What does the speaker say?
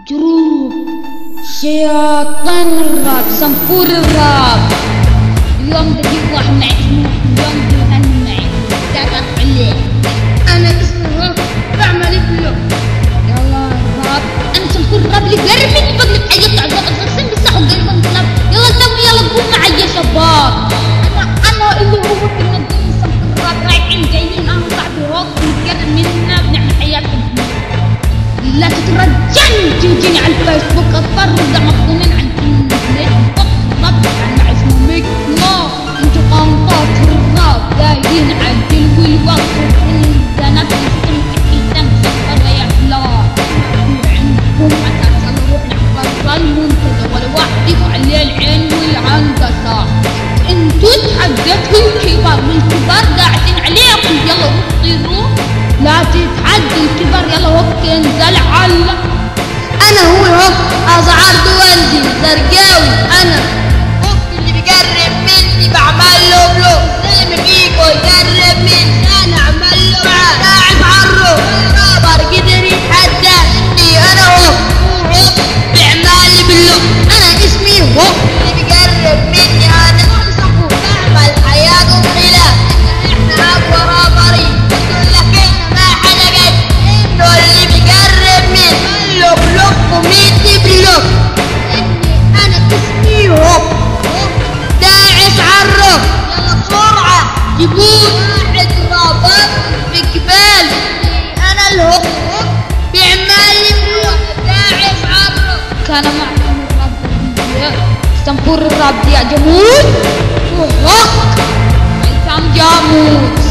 جروب شياطين الراب، صنفور الراب. اليوم بدي واحد معي اسمه اليوم بدي يغني معي تعرف عليه. انا اسمه بعمل فلوق. يلا الراب، انا صنفور الراب اللي قرب مني فضلك حياتي على اقسم بالله وقرب الكلام. يلا نموا يلا قوموا معي يا شباب. انا اللي هو كنا نقول صنفور الراب رايحين جايين انا وصاحبي هوك بنتقرب منا بنعمل حياتنا. لا تترجعني تجيني على الفيسبوك اتفرج مفهومين عن النت طبعا مع اسمه ميك نو. انتو قنطات الراب دايرين عالدل والوقت اذا نفس السم اذا مسكر يا فلان ما في عندكم اساس. يلا نروح نحفظ المنتدى ولا واحد يقع عليه العين والعنقصة. انتو تحدثوا الكبار والكبار قاعدين عليكم. يلا طيروا لا تتحدي الكبر. يلا وقت انزل على انا هو هوك ازعار دوندي زرقاوي. انا هوك اللي بيقرب مني بعمل له بلوك زي ما فيكو يقرب مني انا اعمل له معاه لاعب عرو رابر قدر يتحداني. انا هوك بيعمل لي بلوك. انا اسمي هوك اللي بيقرب مني انا انصفه بعمل حياته خلاف. احنا اقوى رابرين بقول لك احنا ما حدا قد انه اللي بيقرب مني له بلوك وميتي بلوك. انا اسمي هوك داعس عالروك. يلا بسرعة جيبون واحد رابر بقبال. انا الهوك بيعمل لي بلوك داعس عالروك. كان معكم الراب صنفور الراب يا جمود وهوك هيثم جاموس.